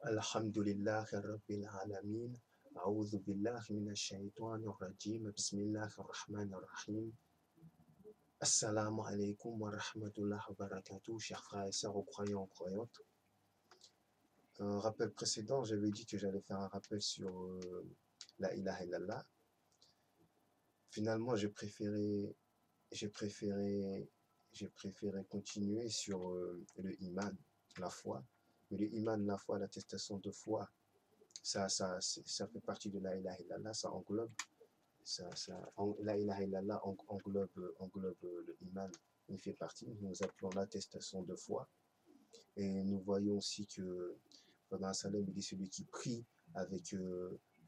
Alhamdulillahi Rabbil Alamin. A'udhu billahi minash shaitanir rajim. Bismillahir Rahmanir Rahim. Assalamu alaikum wa rahmatullahi wa barakatuh, chers frères et sœurs, aux croyants, aux croyantes. Rappel précédent, j'avais dit que j'allais faire un rappel sur la ilaha illallah. Finalement, j'ai préféré continuer sur le iman, la foi. Mais le iman, la foi, l'attestation de foi, ça fait partie de la ilaha illallah, ça englobe, la ilaha illallah englobe le iman, il fait partie. Nous appelons l'attestation de foi. Et nous voyons aussi que pendant Salam, il est celui qui prie avec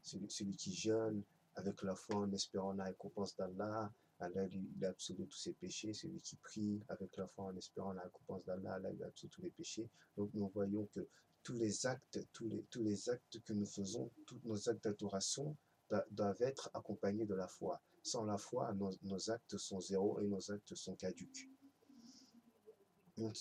celui qui jeûne avec la foi en espérant la récompense d'Allah. Allah lui absolu tous ses péchés. Celui qui prie avec la foi en espérant la récompense d'Allah, Allah lui absolu tous les péchés. Donc nous voyons que tous les actes que nous faisons, tous nos actes d'adoration doivent être accompagnés de la foi. Sans la foi, nos actes sont zéro et nos actes sont caducs. Donc,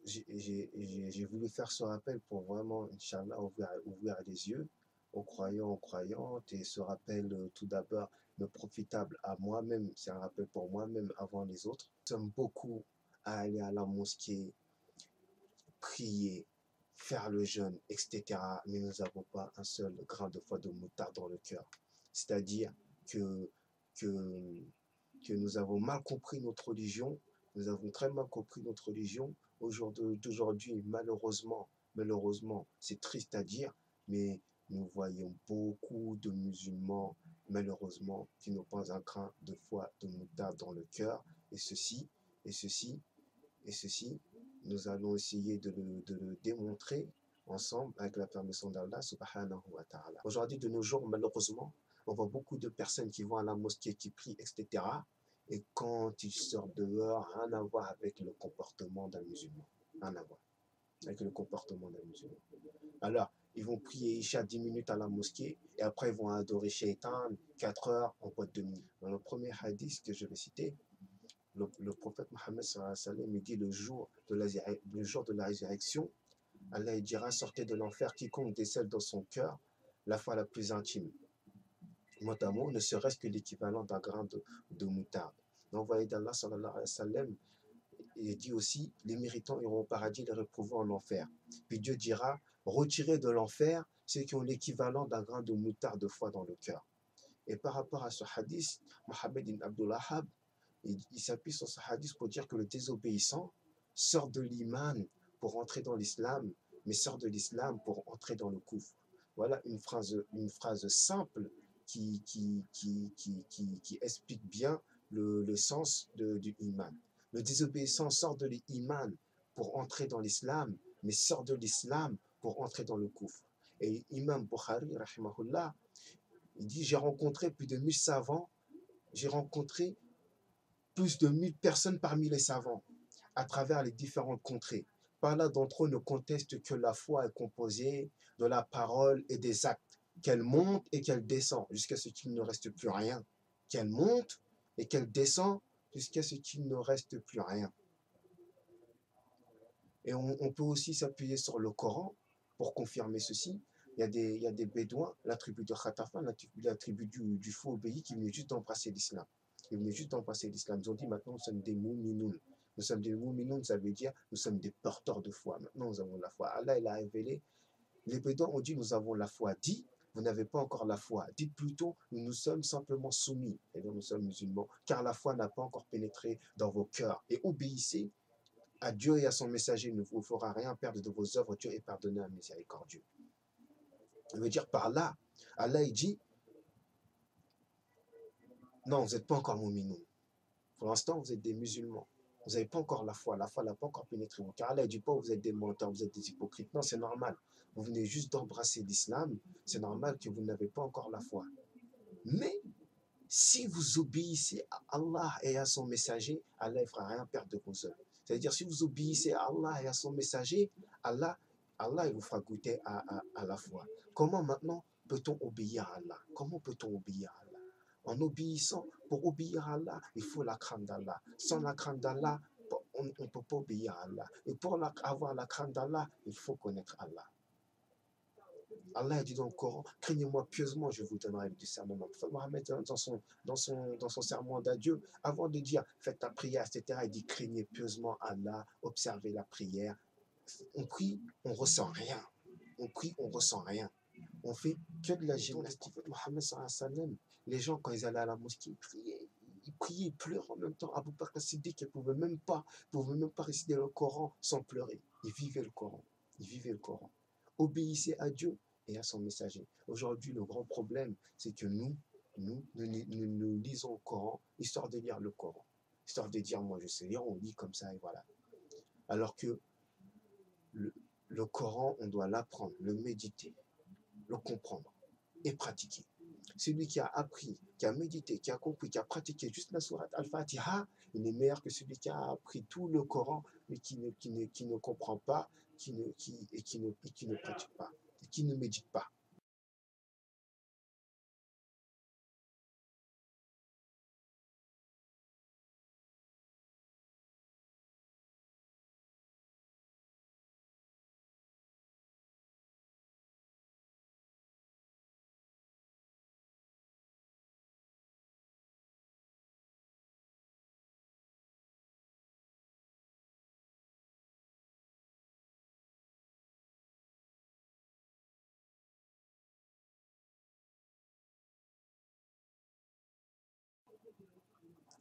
j'ai voulu faire ce rappel pour vraiment, Inch'Allah, ouvrir les yeux aux croyants, aux croyantes, et ce rappel tout d'abord me profitable à moi-même, c'est un rappel pour moi-même avant les autres. Nous sommes beaucoup à aller à la mosquée, prier, faire le jeûne, etc. Mais nous n'avons pas un seul grain de foi de moutarde dans le cœur. C'est-à-dire que nous avons mal compris notre religion, nous avons très mal compris notre religion. D'aujourd'hui, malheureusement, c'est triste à dire, mais nous voyons beaucoup de musulmans, malheureusement, qui n'ont pas un grain de foi de moutarde dans le cœur. Et ceci, nous allons essayer de le démontrer ensemble avec la permission d'Allah subhanahu wa ta'ala. Aujourd'hui, de nos jours, malheureusement, on voit beaucoup de personnes qui vont à la mosquée, qui prient, etc. Et quand ils sortent dehors, rien à voir avec le comportement d'un musulman. Rien à voir avec le comportement d'un musulman. Alors, ils vont prier Isha 10 minutes à la mosquée et après ils vont adorer Shaitan 4 heures en boîte de nuit. Dans le premier hadith que je vais citer, le prophète Mohammed sallallahu alayhi wa sallam dit le jour de la résurrection, Allah dira sortez de l'enfer quiconque décèle dans son cœur la foi la plus intime. Mot à mot, ne serait-ce que l'équivalent d'un grain de moutarde. L'envoyé d'Allah sallallahu alayhi wa sallam, il dit aussi les méritants iront au paradis, les réprouvés en enfer. Puis Dieu dira retirez de l'enfer ceux qui ont l'équivalent d'un grain de moutarde de foi dans le cœur. Et par rapport à ce hadith, Mohammed ibn Abdul Wahhab, il s'appuie sur ce hadith pour dire que le désobéissant sort de l'Iman pour entrer dans l'islam, mais sort de l'islam pour entrer dans le koufr. Voilà une phrase simple qui explique bien le sens du iman. Le désobéissant sort de l'iman pour entrer dans l'islam, mais sort de l'islam pour entrer dans le koufr. Et Imam Bukhari, rahimahullah, il dit j'ai rencontré plus de 1000 savants, j'ai rencontré plus de 1000 personnes parmi les savants à travers les différentes contrées. Pas l'un d'entre eux ne conteste que la foi est composée de la parole et des actes, qu'elle monte et qu'elle descend jusqu'à ce qu'il ne reste plus rien. Qu'elle monte et qu'elle descend jusqu'à ce qu'il ne reste plus rien. Et on peut aussi s'appuyer sur le Coran pour confirmer ceci. Il y a des Bédouins, la tribu de Khatafan, la tribu du faux obéi qui venaient juste d'embrasser l'islam. Ils venaient juste d'embrasser l'islam. Ils ont dit maintenant nous sommes des mouminoun. Nous sommes des mouminoun, ça veut dire nous sommes des porteurs de foi. Maintenant nous avons la foi. Allah il a révélé. Les Bédouins ont dit nous avons la foi. Dit vous n'avez pas encore la foi. Dites plutôt nous nous sommes simplement soumis. Et donc nous sommes musulmans car la foi n'a pas encore pénétré dans vos cœurs. Et obéissez à Dieu et à son messager, il ne vous fera rien perdre de vos œuvres, Dieu est pardonneur et miséricordieux. Il veut dire par là, Allah il dit, non, vous n'êtes pas encore mouminoun. Pour l'instant, vous êtes des musulmans. Vous n'avez pas encore la foi n'a pas encore pénétré vos cœurs. Allah ne dit pas, vous êtes des menteurs, vous êtes des hypocrites. Non, c'est normal. Vous venez juste d'embrasser l'islam, c'est normal que vous n'avez pas encore la foi. Mais, si vous obéissez à Allah et à son messager, Allah ne fera rien perdre de vos œuvres. C'est-à-dire, si vous obéissez à Allah et à son messager, Allah il vous fera goûter à la foi. Comment maintenant peut-on obéir à Allah? Comment peut-on obéir à Allah? En obéissant, pour obéir à Allah, il faut la crainte d'Allah. Sans la crainte d'Allah, on ne peut pas obéir à Allah. Et pour avoir la crainte d'Allah, il faut connaître Allah. Allah a dit dans le Coran, craignez-moi pieusement, je vous donnerai le discernement. Le prophète Mohammed, dans son sermon d'adieu, avant de dire faites ta prière, etc., il dit craignez pieusement Allah, observez la prière. On prie, on ressent rien. On prie, on ressent rien. On fait que de la gymnastique. Mohammed sallallahu alayhi wa sallam, les gens, quand ils allaient à la mosquée, ils priaient, ils pleuraient en même temps. Abu Bakr as-Siddiq, il ne pouvait même pas réciter le Coran sans pleurer. Il vivait le Coran. Il vivait le Coran. Obéissez à Dieu et à son messager. Aujourd'hui, le grand problème, c'est que nous lisons le Coran, histoire de lire le Coran. Histoire de dire, moi je sais lire, on lit comme ça et voilà. Alors que le Coran, on doit l'apprendre, le méditer, le comprendre et pratiquer. Celui qui a appris, qui a médité, qui a compris, qui a pratiqué juste la sourate Al-Fatiha, il est meilleur que celui qui a appris tout le Coran, mais qui ne comprend pas, qui ne pratique pas, et qui ne médite pas.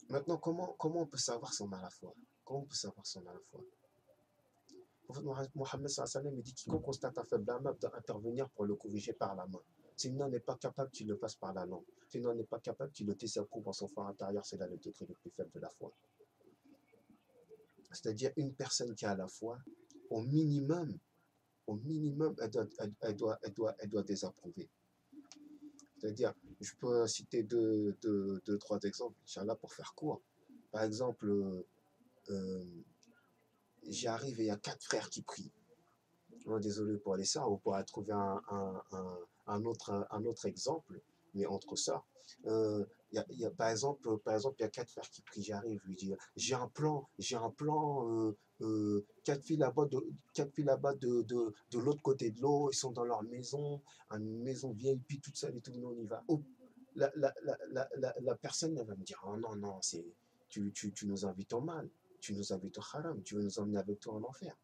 Maintenant, comment on peut savoir si on a la foi? Comment on peut savoir si on a la foi? Le prophète Mohammed sallallahu alayhi wa sallam dit quiconque constate un faible âme doit intervenir pour le corriger par la main. S'il n'en est pas capable, qu'il le fasse par la langue. S'il n'en est pas capable, qu'il le désapprouve en son fort intérieur, c'est là le degré le plus faible de la foi. C'est-à-dire une personne qui a la foi, au minimum, elle doit désapprouver. C'est-à-dire, je peux citer deux, trois exemples, Inch'Allah, pour faire court. Par exemple, j'arrive et il y a 4 frères qui prient. Oh, désolé pour les sœurs, vous pourrez trouver un autre exemple, mais entre sœurs. Par exemple, il y a 4 frères qui prient, j'arrive, je lui dis, j'ai un plan, 4 filles là-bas, de l'autre côté de l'eau, ils sont dans leur maison, une maison vieille, puis toute seule et tout, on y va. Oh, la personne, elle va me dire, oh non, non, tu nous invites au mal, tu nous invites au haram, tu veux nous emmener avec toi en enfer.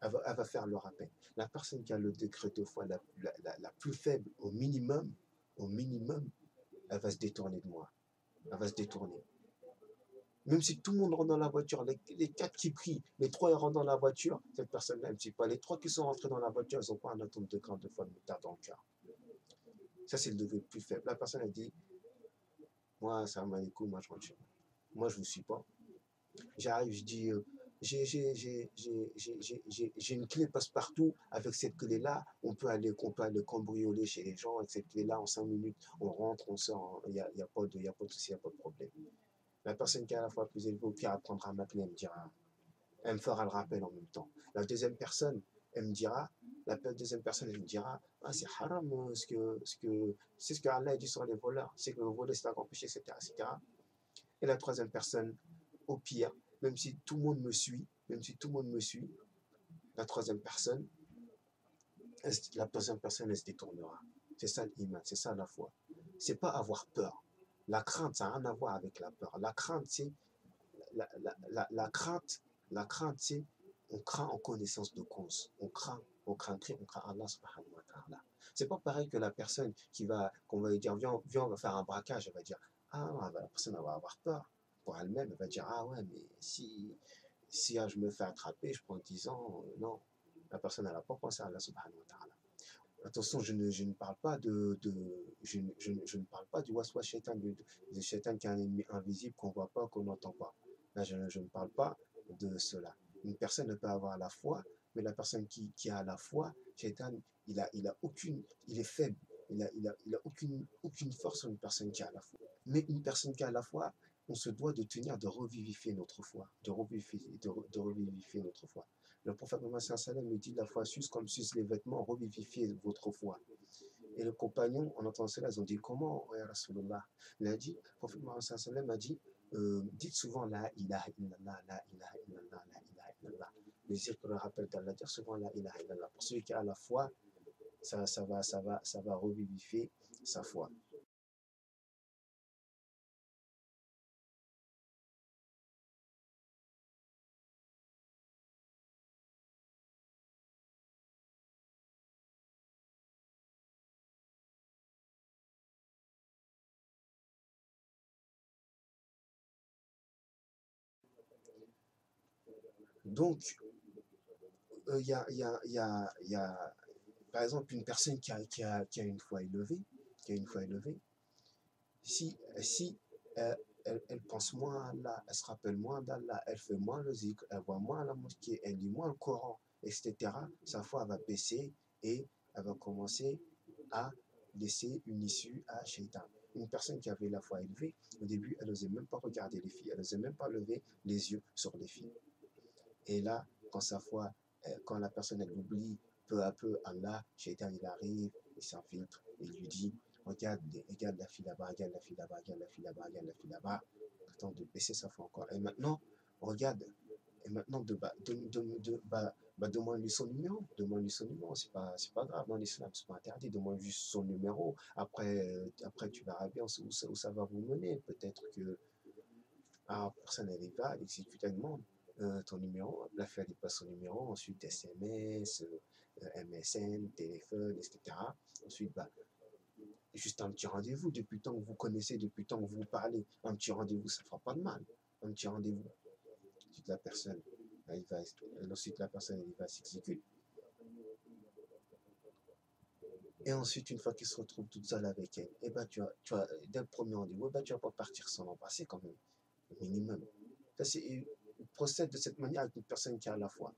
Elle va faire le rappel. La personne qui a le degré de foi la plus faible, au minimum, elle va se détourner de moi. Elle va se détourner. Même si tout le monde rentre dans la voiture, les 4 qui prient, les 3 ils rentrent dans la voiture, cette personne-là, elle ne sait pas. Les 3 qui sont rentrés dans la voiture, ils n'ont pas un atome de grain de foi de moutarde dans le cœur. Ça, c'est le degré le plus faible. La personne, elle dit, moi, ça m'a les couilles, moi, je rentre chez moi. Moi, je ne vous suis pas. J'arrive, je dis, j'ai une clé passe-partout. Avec cette clé-là, on peut aller cambrioler chez les gens. Avec cette clé-là, en 5 minutes, on rentre, on sort. Il n'y a pas de souci, il n'y a pas de problème. La personne qui est à la fois plus élevée, au pire, elle prendra ma clé, elle me fera le rappel en même temps. La deuxième personne, elle me dira, ah, c'est haram, c'est ce que Allah a dit sur les voleurs, c'est que le voler, c'est un grand péché, etc., etc. Et la troisième personne, au pire, même si tout le monde me suit, la troisième personne, elle se détournera. C'est ça l'iman, c'est ça la foi. C'est pas avoir peur. La crainte, ça n'a rien à voir avec la peur. La crainte, c'est la crainte, c'est on craint en connaissance de cause. On craint Allah subhanahu wa ta'ala. C'est pas pareil que la personne qu'on va lui dire, viens, on va faire un braquage, elle va dire, ah, la personne elle va avoir peur. Pour elle-même, elle va dire, ah ouais, mais si je me fais attraper, je prends 10 ans, non. La personne, elle n'a pas pensé à Allah subhanahu wa ta'ala. Attention, je ne parle pas je ne parle pas du waswas shaitan, du shaitan qui est un ennemi invisible qu'on ne voit pas, qu'on n'entend pas. Là, je ne parle pas de cela. Une personne ne peut avoir la foi, mais la personne qui a la foi, shaitan, il est faible. Il a aucune force sur une personne qui a la foi. Mais une personne qui a la foi, on se doit de revivifier notre foi, de revivifier notre foi. Le prophète Mohammed sallam nous dit la foi s'use comme s'use les vêtements, revivifiez votre foi. Et les compagnons, en entendant cela, ils ont dit comment, ya Rasulullah? Il a dit, le prophète Mohammed sallam a dit, dites souvent la ilaha illallah, la ilaha illallah, la ilaha illallah. Le zikr, le rappel d'Allah, dire souvent la ilaha illallah. Pour celui qui a la foi, ça va revivifier sa foi. Donc, il y a, par exemple, une personne qui a une foi élevée, qui a une foi élevée, si elle pense moins à Allah, elle se rappelle moins d'Allah, elle fait moins le zikr, elle voit moins la mosquée, elle lit moins le Coran, etc., sa foi va baisser et elle va commencer à laisser une issue à Shaitan. Une personne qui avait la foi élevée, au début, elle n'osait même pas regarder les filles, elle n'osait même pas lever les yeux sur les filles. Et là, quand sa foi, quand la personne elle oublie peu à peu Allah, Shaitan il arrive, il s'infiltre, il lui dit regarde, regarde la fille là-bas, regarde la fille là-bas, regarde la fille là-bas, regarde la fille là-bas, attends de baisser sa foi encore. Et maintenant, regarde, et maintenant demande-lui son numéro, demande-lui son numéro, c'est pas grave, dans l'islam, c'est pas interdit, demande juste son numéro. Après, après tu verras bien où ça va vous mener. Peut-être que personne elle y va, elle exécute, elle demande ton numéro, la fille elle passe son numéro, ensuite SMS, MSN, téléphone, etc. Ensuite, juste un petit rendez-vous, depuis le temps que vous connaissez, depuis le temps que vous parlez, un petit rendez-vous, ça ne fera pas de mal. Un petit rendez-vous. Ensuite, la personne, ensuite la personne, elle va s'exécuter. Et ensuite, une fois qu'il se retrouve toute seule avec elle, et ben tu vas, dès le premier rendez-vous, tu vas pas partir sans l'embrasser quand même, au minimum. Il procède de cette manière avec une personne qui a la foi.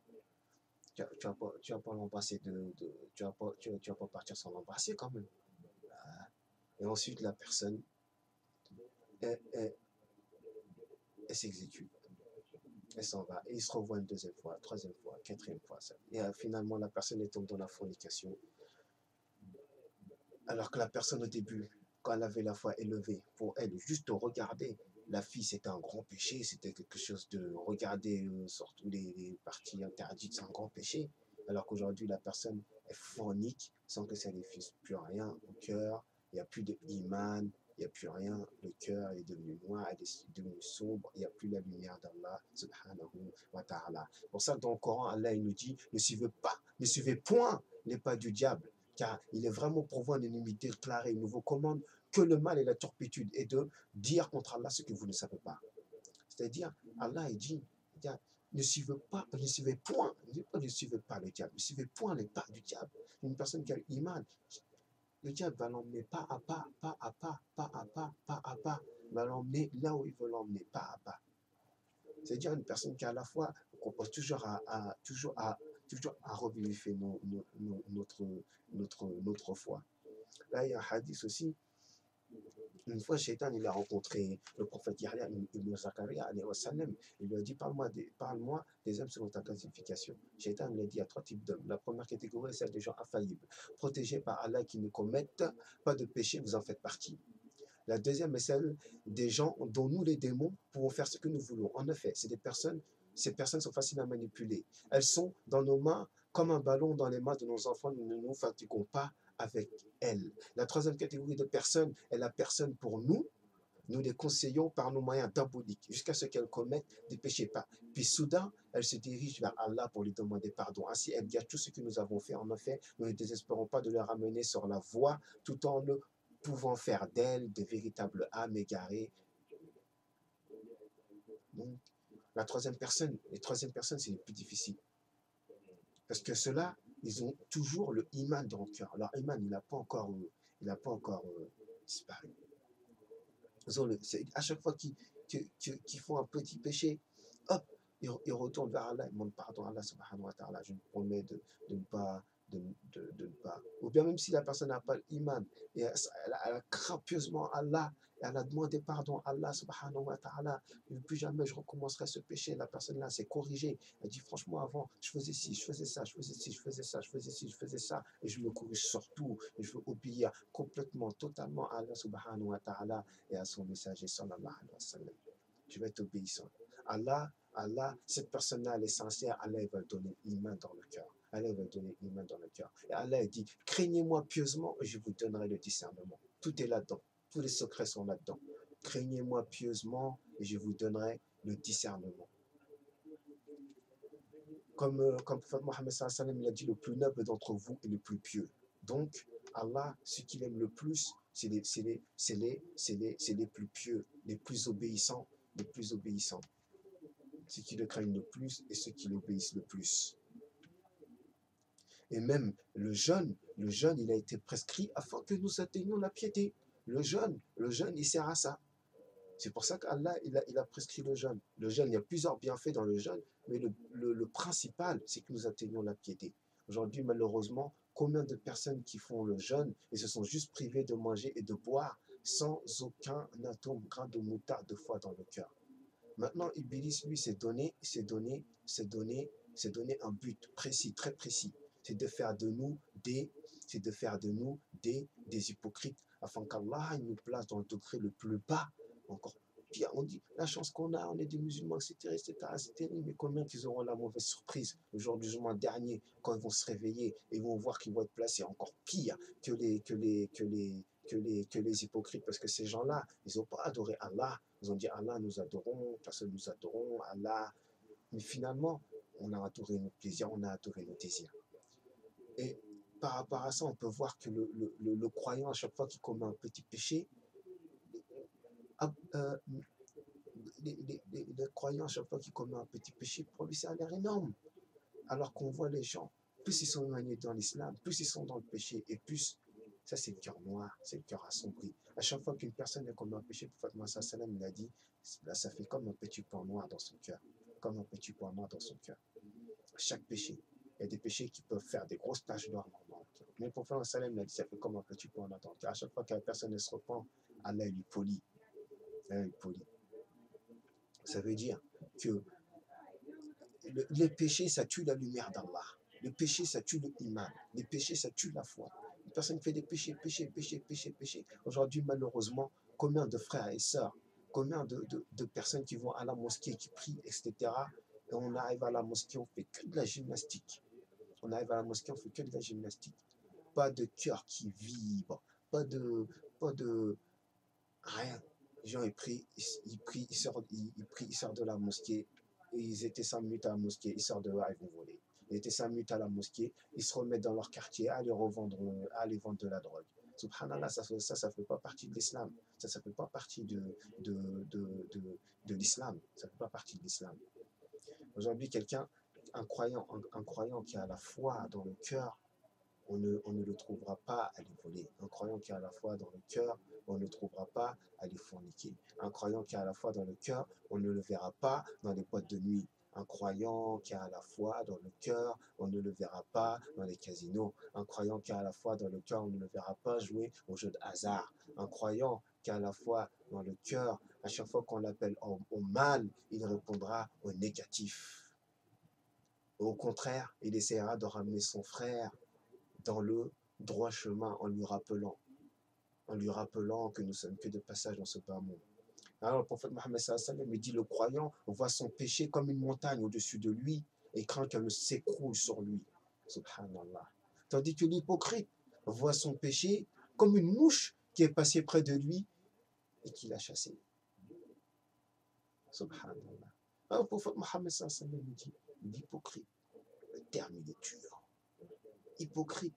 Tu vas pas l'embrasser tu vas pas partir sans l'embrasser quand même. Et ensuite, la personne, elle, elle, elle s'exécute. Elle s'en va. Et il se revoit une deuxième fois, troisième fois, quatrième fois. Ça. Et finalement, la personne est tombe dans la fornication. Alors que la personne, au début, quand elle avait la foi élevée, pour elle, juste regarder la fille, c'était un grand péché. C'était quelque chose de regarder surtout les parties interdites, c'est un grand péché. Alors qu'aujourd'hui, la personne est fornique sans que ça ne fasse plus rien au cœur. Il n'y a plus de iman, il n'y a plus rien. Le cœur est devenu noir, il est devenu sombre. Il n'y a plus la lumière d'Allah, subhanahu wa ta'ala. Pour ça, dans le Coran, Allah il nous dit ne suivez point les pas du diable, car il est vraiment pour vous un ennemi déclaré. Il ne vous commande que le mal et la turpitude et de dire contre Allah ce que vous ne savez pas. C'est-à-dire, Allah il dit, ne suivez point, ne suivez pas le diable, ne suivez point les pas du diable. Une personne qui a l'iman, le diable va l'emmener pas à pas, pas à pas, pas à pas, pas à pas, va l'emmener là où il veut l'emmener, pas à pas. C'est-à-dire une personne qui a la foi, on pense toujours à revivifier notre foi. Là, il y a un hadith aussi. Une fois, Shaitan, il a rencontré le prophète Yahya ibn Zakaria, il lui a dit, parle-moi des hommes selon ta classification. Shaitan lui a dit, il y a trois types d'hommes. La première catégorie, c'est celle des gens infaillibles, protégés par Allah qui ne commettent pas de péché, vous en faites partie. La deuxième est celle des gens dont nous, les démons, pouvons faire ce que nous voulons. En effet, ces personnes sont faciles à manipuler. Elles sont dans nos mains comme un ballon dans les mains de nos enfants. Nous ne nous fatiguons pas avec elles. La troisième catégorie de personnes est la personne pour nous. Nous les conseillons par nos moyens diaboliques jusqu'à ce qu'elles commettent des péchés. Puis soudain, elles se dirigent vers Allah pour lui demander pardon. Ainsi, elles gâchent tout ce que nous avons fait. En effet, nous ne désespérons pas de les ramener sur la voie tout en ne pouvant faire d'elles de véritables âmes égarées. Donc, les troisième personnes, c'est les plus difficiles. Parce que ceux-là, ils ont toujours le iman dans le cœur. Leur iman, il n'a pas encore, disparu. À chaque fois qu'ils font un petit péché, hop, ils retournent vers Allah, ils demandent pardon à Allah subhanahu wa ta'ala. Je me promets de ne pas, de ne pas. Ou bien même si la personne n'a pas l'iman, et elle a craint pieusement Allah, et elle a demandé pardon à Allah subhanahu wa ta'ala, plus jamais je recommencerai ce péché. La personne là s'est corrigée. Elle dit franchement avant, je faisais ci, je faisais ça, je faisais ci, je faisais ça, je faisais ci, je faisais ça, et je me corrige surtout, et je veux obéir complètement, totalement à Allah subhanahu wa ta'ala et à son messager sallallahu alayhi wa sallam. Je vais être obéissant. Allah, cette personne-là, elle est sincère, Allah il va donner l'iman dans le cœur. Allah va donner l'iman dans le cœur. Et Allah dit, craignez-moi pieusement et je vous donnerai le discernement. Tout est là-dedans. Tous les secrets sont là-dedans. Craignez-moi pieusement et je vous donnerai le discernement. Comme Mohammed sallallahu alayhi wa sallam, il a dit, le plus noble d'entre vous est le plus pieux. Donc, Allah, ce qu'il aime le plus, c'est les plus pieux, les plus obéissants, les plus obéissants. Ceux qui le craignent le plus et ceux qui l'obéissent le plus. Et même le jeûne, il a été prescrit afin que nous atteignions la piété. Le jeûne, il sert à ça. C'est pour ça qu'Allah, il a prescrit le jeûne. Le jeûne, il y a plusieurs bienfaits dans le jeûne, mais le principal, c'est que nous atteignions la piété. Aujourd'hui, malheureusement, combien de personnes qui font le jeûne et se sont juste privées de manger et de boire sans aucun atome, grain de moutarde de foi dans le cœur. Maintenant, Iblis, lui, s'est donné un but précis, très précis. C'est de faire de nous des hypocrites, afin qu'Allah nous place dans le degré le plus bas, encore pire. On dit la chance qu'on a, on est des musulmans, etc., c'est terrible, mais combien qu'ils auront la mauvaise surprise le jour du jugement dernier, quand ils vont se réveiller et vont voir qu'ils vont être placés encore pire que les hypocrites, parce que ces gens-là, ils n'ont pas adoré Allah. Ils ont dit Allah, nous adorons, personne nous adorons, Allah. Mais finalement, on a adoré nos plaisirs, on a adoré nos désirs. Et par rapport à ça, on peut voir que le croyant, à chaque fois qu'il commet un petit péché, les croyants, à chaque fois qu'ils commettent un petit péché, pour lui, ça a l'air énorme. Alors qu'on voit les gens, plus ils sont éloignés dans l'islam, plus ils sont dans le péché, et plus, ça c'est le cœur noir, c'est le cœur assombri. À chaque fois qu'une personne a commis un péché, le prophète Mohammed sallallahu alayhi wa sallam, il a dit, là, ça fait comme un petit point noir dans son cœur, comme un petit point noir dans son cœur. Chaque péché. Il y a des péchés qui peuvent faire des grosses taches noires dans le cœur. Mais le prophète Mohammed sallallahu alayhi wa sallam, il a dit, ça fait comme un petit point noir dans le cœur. À chaque fois que la personne se repent, Allah lui polie. Allah lui polie. Ça veut dire que les péchés, ça tue la lumière d'Allah. Le péché, ça tue le iman. Les péchés, ça tue la foi. Une personne fait des péchés. Aujourd'hui, malheureusement, combien de frères et sœurs, combien de personnes qui vont à la mosquée, qui prient, etc. Et on arrive à la mosquée, on fait que de la gymnastique. Pas de cœur qui vibre, pas de rien. Les gens, ils prient, ils sortent de la mosquée. Ils étaient 5 minutes à la mosquée, ils sortent de là, ils vont voler. Ils étaient 5 minutes à la mosquée, ils se remettent dans leur quartier à aller vendre de la drogue. Subhanallah, ça fait pas partie de l'islam. Ça fait pas partie de l'islam. Ça fait pas partie de l'islam. Aujourd'hui, un croyant qui a la foi dans le cœur, on ne le trouvera pas à les voler. Un croyant qui a la foi dans le cœur, on ne le trouvera pas à les forniquer. Un croyant qui a la foi dans le cœur, on ne le verra pas dans les boîtes de nuit. Un croyant qui a la foi dans le cœur, on ne le verra pas dans les casinos. Un croyant qui a la foi dans le cœur, on ne le verra pas jouer aux jeux de hasard. Un croyant qui a la foi dans le cœur, à chaque fois qu'on l'appelle au mal, il répondra au négatif. Au contraire, il essaiera de ramener son frère dans le droit chemin en lui rappelant que nous sommes que de passage dans ce bas monde. Alors le prophète Mohammed sallallahu alayhi wa sallam dit, le croyant voit son péché comme une montagne au-dessus de lui et craint qu'elle ne s'écroule sur lui. Subhanallah. Tandis que l'hypocrite voit son péché comme une mouche qui est passée près de lui et qui l'a chassé. Subhanallah. Alors le prophète Mohammed sallallahu alayhi wa sallam dit, l'hypocrite, le terme il est dur. Hypocrite.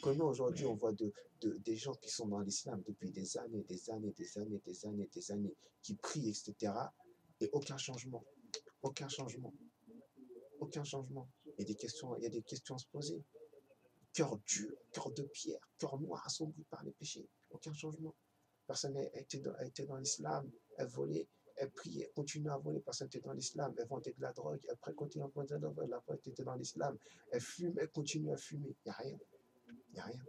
Comment aujourd'hui on voit des gens qui sont dans l'islam depuis des années, qui prient, etc. Et aucun changement. Il y a des questions à se poser. Cœur dur, cœur de pierre, cœur noir assombri par les péchés. Aucun changement. Personne a été dans l'islam, elle volait, elle priait, elle continue à voler. Personne n'était dans l'islam, elle vendait de la drogue, après continue à vendre de la drogue, après elle était dans l'islam, elle fume, elle continue à fumer. Il n'y a rien. Il n'y a rien.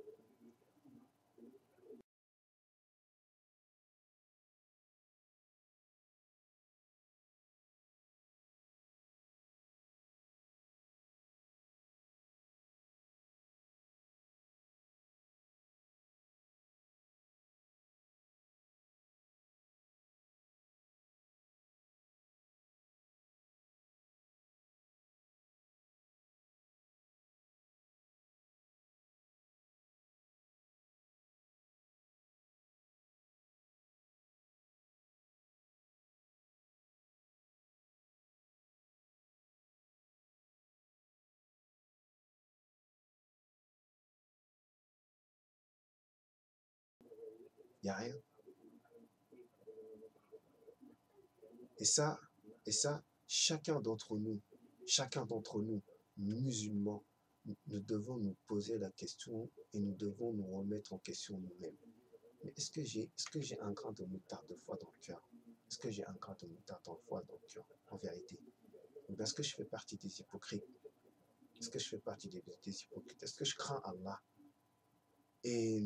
Il n'y a rien. Et ça, chacun d'entre nous, musulmans, nous devons nous poser la question et nous devons nous remettre en question nous-mêmes. Mais est-ce que j'ai un grain de moutarde de foi dans le cœur? Est-ce que j'ai un grain de moutarde de foi dans le cœur, en vérité? Ou est-ce que je fais partie des hypocrites? Est-ce que je fais partie des hypocrites? Est-ce que je crains Allah? Et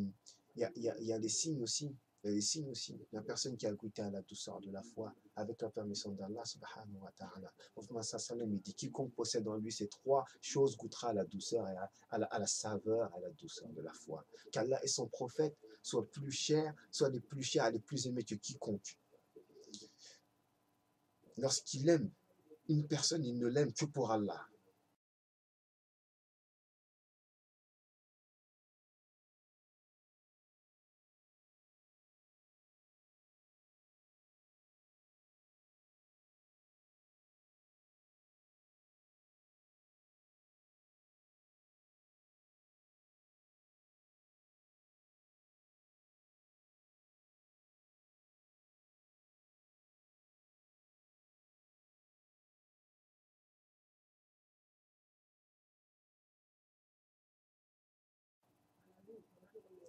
il y a les signes aussi. Il y a les signes aussi. La personne qui a goûté à la douceur de la foi, avec la permission d'Allah, subhanahu wa ta'ala. Muhammad sallam dit, quiconque possède en lui ces trois choses goûtera à la douceur et à la saveur, à la douceur de la foi. Qu'Allah et son prophète soient plus chers, soient les plus chers et les plus aimés que quiconque. Lorsqu'il aime une personne, il ne l'aime que pour Allah.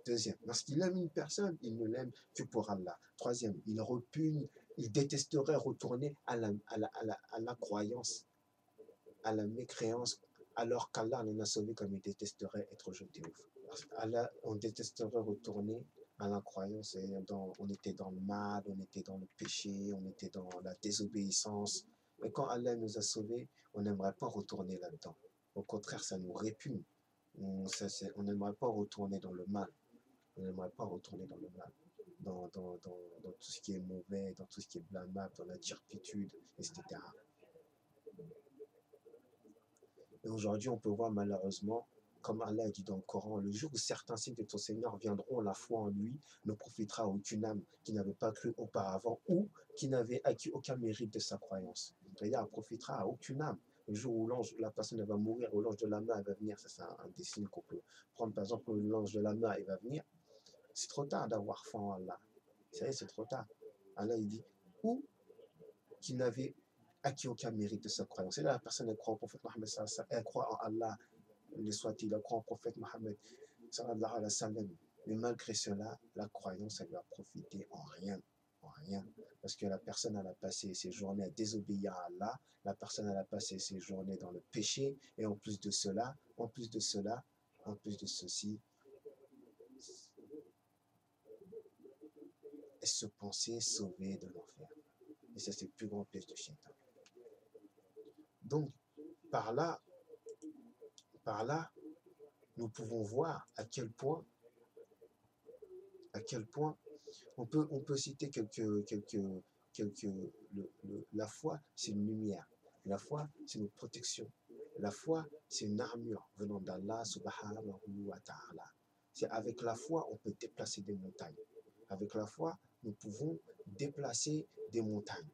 Deuxième, lorsqu'il aime une personne, il ne l'aime que pour Allah. Troisième, il repugne, il détesterait retourner à la croyance, à la mécréance, alors qu'Allah l'en a sauvé comme il détesterait être jeté au feu. Allah, on détesterait retourner à la croyance. Et on était dans le mal, on était dans le péché, on était dans la désobéissance. Mais quand Allah nous a sauvés, on n'aimerait pas retourner là-dedans. Au contraire, ça nous répugne. On n'aimerait pas retourner dans le mal. On n'aimerait pas retourner dans le mal, dans tout ce qui est mauvais, dans tout ce qui est blâmable, dans la turpitude, etc. Et aujourd'hui, on peut voir malheureusement, comme Allah dit dans le Coran, le jour où certains signes de ton Seigneur viendront, la foi en lui ne profitera à aucune âme qui n'avait pas cru auparavant ou qui n'avait acquis aucun mérite de sa croyance. C'est-à-dire, elle profitera à aucune âme. Le jour où la personne va mourir, ou l'ange de la mort va venir, ça c'est un des signes qu'on peut prendre. Par exemple, l'ange de la mort va venir, c'est trop tard d'avoir foi en Allah. C'est trop tard. Allah, il dit, ou qui n'avait acquis aucun mérite de sa croyance. Et là, la personne, elle croit au prophète Mohammed, elle croit en Allah, le soit-il, elle croit au prophète Mohammed, sallallahu alayhi wa sallam. Mais malgré cela, la croyance, elle lui a profité en rien. En rien. Parce que la personne, elle a passé ses journées à désobéir à Allah, la personne, elle a passé ses journées dans le péché, et en plus de cela, en plus de ceci, elle se pensait sauvée de l'enfer. Et ça, c'est le plus grand piège de Shaitan. Donc, par là, nous pouvons voir à quel point on peut citer la foi, c'est une lumière. La foi, c'est une protection. La foi, c'est une armure venant d'Allah subhanahu wa ta'ala. C'est avec la foi, on peut déplacer des montagnes. Avec la foi, nous pouvons déplacer des montagnes.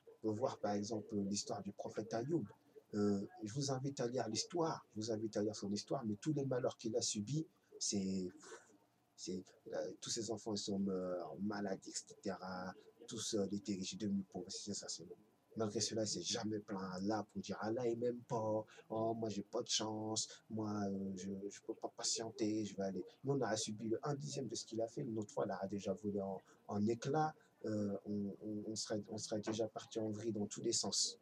On peut voir par exemple l'histoire du prophète Ayoub. Je vous invite à lire l'histoire, je vous invite à lire son histoire, mais tous les malheurs qu'il a subis, c'est tous ses enfants ils sont morts, malades, etc. Tous les dirigés devenus pauvres, c'est ça, c'est bon. Malgré cela, il ne s'est jamais plaint à Allah pour dire Allah il m'aime pas, oh moi j'ai pas de chance, moi je ne peux pas patienter, je vais aller. Nous on a subi le 1/10 de ce qu'il a fait, une autre fois là a déjà volé en éclats, on serait déjà parti en vrille dans tous les sens.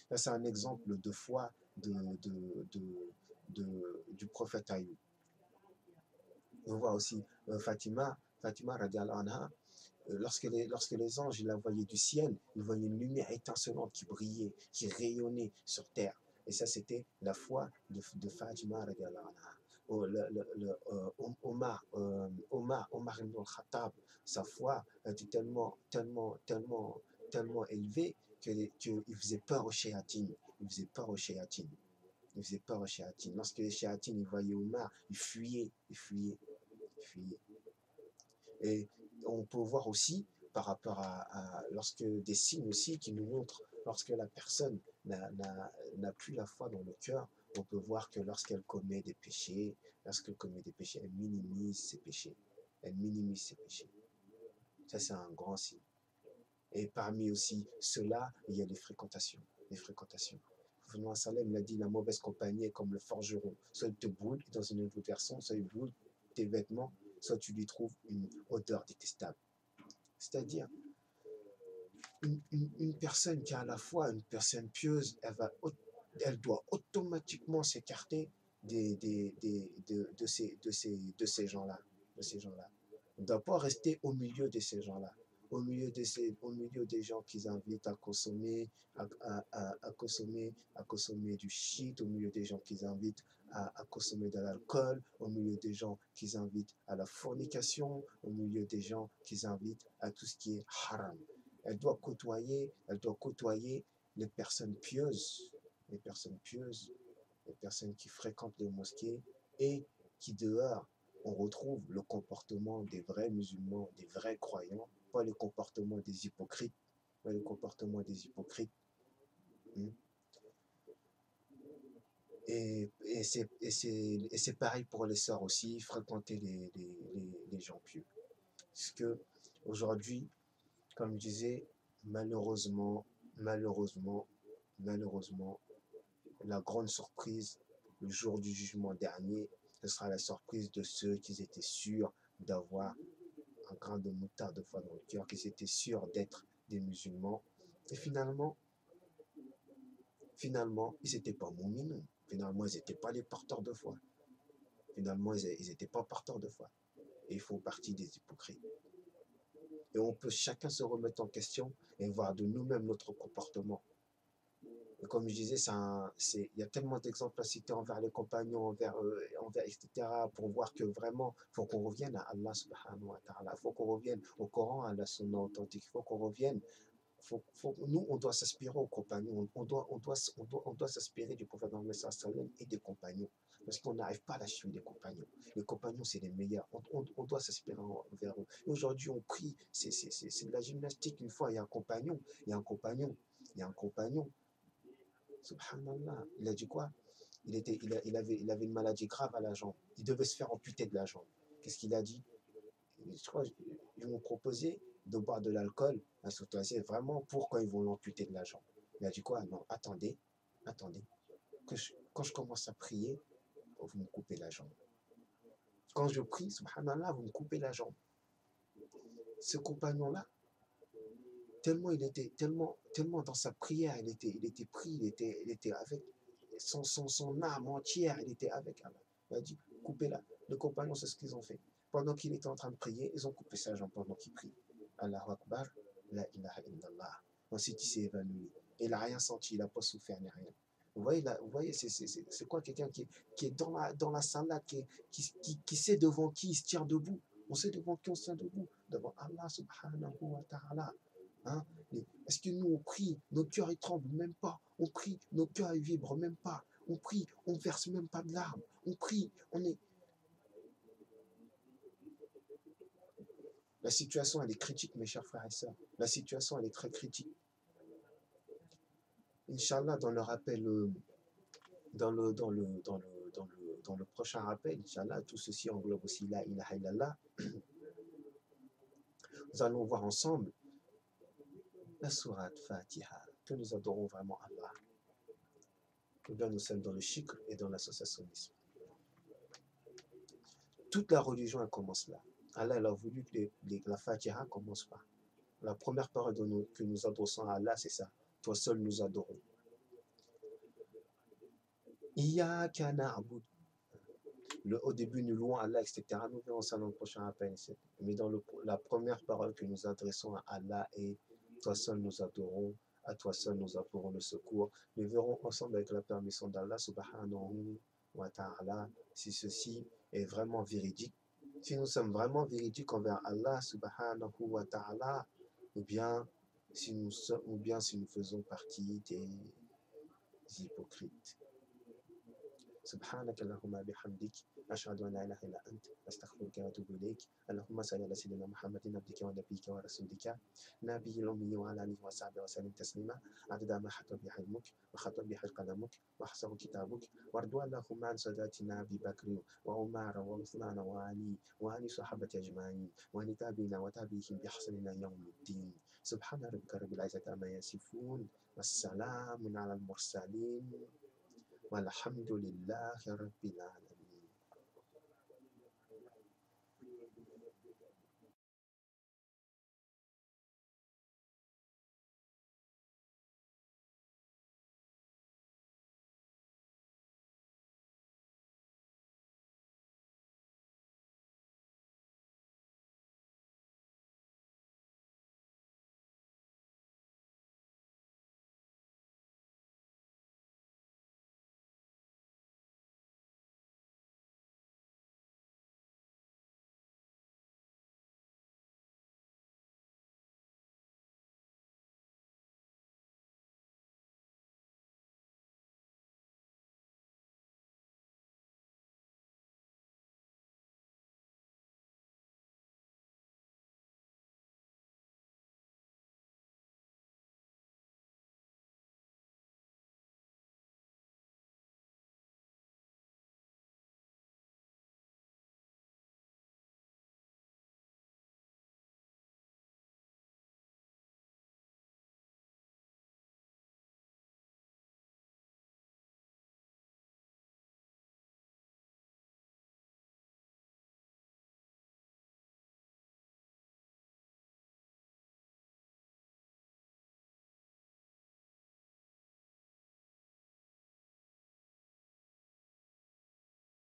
Là c'est un exemple de foi du prophète Aïoub. On voit aussi Fatima radiallahu anha, lorsque les anges la voyaient du ciel, ils voyaient une lumière étincelante qui brillait, qui rayonnait sur terre. Et ça, c'était la foi de Fatima radiallahu anha. Omar ibn al-Khattab, sa foi était tellement élevée qu'il faisait peur aux shéatines. Il faisait peur aux shéatines. Lorsque les shéatines ils voyaient Omar, ils fuyaient. Et on peut voir aussi, par rapport lorsque des signes aussi qui nous montrent, lorsque la personne n'a plus la foi dans le cœur, on peut voir que lorsqu'elle commet des péchés, elle minimise ses péchés. elle minimise ses péchés. Ça, c'est un grand signe. Et parmi aussi cela, il y a les fréquentations. Les fréquentations. Le prophète Salem l'a dit, la mauvaise compagnie est comme le forgeron. Soit il te brûle, dans une autre version, soit il brûle tes vêtements, soit tu lui trouves une odeur détestable. C'est-à-dire, une personne qui est à la fois une personne pieuse, elle doit automatiquement s'écarter de ces gens-là. On ne doit pas rester au milieu de ces gens-là, au milieu des gens qui invitent à consommer, à consommer du shit, au milieu des gens qui invitent à consommer de l'alcool, au milieu des gens qui invitent à la fornication, au milieu des gens qui invitent à tout ce qui est haram. Elle doit côtoyer les personnes pieuses, les personnes qui fréquentent les mosquées et qui dehors, on retrouve le comportement des vrais musulmans, des vrais croyants, pas le comportement des hypocrites, pas le comportement des hypocrites. Et c'est pareil pour les sœurs aussi, fréquenter les gens pieux. Parce que aujourd'hui, comme je disais, malheureusement, la grande surprise, le jour du jugement dernier, ce sera la surprise de ceux qui étaient sûrs d'avoir un grain de moutarde de foi dans le cœur, qui étaient sûrs d'être des musulmans. Et finalement, ils n'étaient pas mouminoun. Finalement, ils n'étaient pas les porteurs de foi. Finalement, ils n'étaient pas porteurs de foi. Et ils font partie des hypocrites. Et on peut chacun se remettre en question et voir de nous-mêmes notre comportement. Et comme je disais, il y a tellement d'exemples à citer envers les compagnons, envers etc., pour voir que vraiment, il faut qu'on revienne à Allah subhanahu wa ta'ala, il faut qu'on revienne au Coran, à la sunna authentique, il faut qu'on revienne. Nous, on doit s'aspirer aux compagnons, on doit s'aspirer du prophète Mohammed sallam et des compagnons, parce qu'on n'arrive pas à la cheville des compagnons. Les compagnons, c'est les meilleurs, on doit s'aspirer vers eux. Et aujourd'hui, on prie, c'est de la gymnastique. Une fois, il y a un compagnon, subhanallah, il a dit quoi? Il avait une maladie grave à la jambe, il devait se faire amputer de la jambe. Qu'est-ce qu'il a dit? Je crois qu'ils m'ont proposé de boire de l'alcool, c'est vraiment pour quand ils vont l'amputer de la jambe. Il a dit quoi? Non, attendez, quand je commence à prier, vous me coupez la jambe. Quand je prie, subhanallah, vous me coupez la jambe. Ce compagnon-là, tellement dans sa prière, il était pris, il était avec son âme entière, il était avec Allah. Il a dit, coupez-la. Le compagnon, c'est ce qu'ils ont fait. Pendant qu'il était en train de prier, ils ont coupé sa jambe pendant qu'il prie. Allahu Akbar, la ilaha illallah. Ensuite, il s'est évanoui. Il n'a rien senti, il n'a pas souffert ni rien. Vous voyez, c'est quoi quelqu'un qui est dans la salle, qui sait devant qui il se tient debout. On sait devant qui on se tient debout. Devant Allah subhanahu wa ta'ala. Hein? Est-ce que nous, on prie, nos cœurs ils tremblent même pas. On prie, nos cœurs ils vibrent même pas. On prie, on verse même pas de larmes. On prie, on est... La situation, elle est critique, mes chers frères et sœurs. La situation, elle est très critique. Inch'Allah, dans le rappel, dans le prochain rappel, Inch'Allah, tout ceci englobe aussi la ilaha illallah. Nous allons voir ensemble la sourate Fatiha, que nous adorons vraiment Allah. Que bien nous sommes dans le shirk et dans l'associationnisme. Toute la religion, elle commence là. Allah, elle a voulu que la Fatiha commence par. La première parole que nous adressons à Allah, c'est ça. Toi seul nous adorons. Iyyaka na'budu. Au début, nous louons Allah, etc. Nous verrons ça dans le prochain appel. Mais dans la première parole que nous adressons à Allah est toi seul nous adorons, à toi seul nous apportons le secours. Nous verrons ensemble avec la permission d'Allah subhanahu wa ta'ala si ceci est vraiment véridique. Si nous sommes vraiment véridiques envers Allah subhanahu wa ta'ala, ou bien si nous faisons partie des hypocrites. سبحانك اللهم بحمدك أشهد أن لا إله إلا أنت أستغفرك وأتوب إليك. اللهم صل على سيدنا محمد عبدك ونبيك ورسولك نبي الأمي وعلى آله وصحبه وسلم تسليما عدد ما حط به علمك وخط به قلمك وأحصاه كتابك. وارض اللهم عن ساداتنا أبي بكر وعمر وعثمان وعلي وعن الصحابة أجمعين وعن تابعين وتابعيهم بإحسان إلى يوم الدين. سبحان ربك رب العزة عما يصفون والسلام على المرسلين والحمد لله رب العالمين.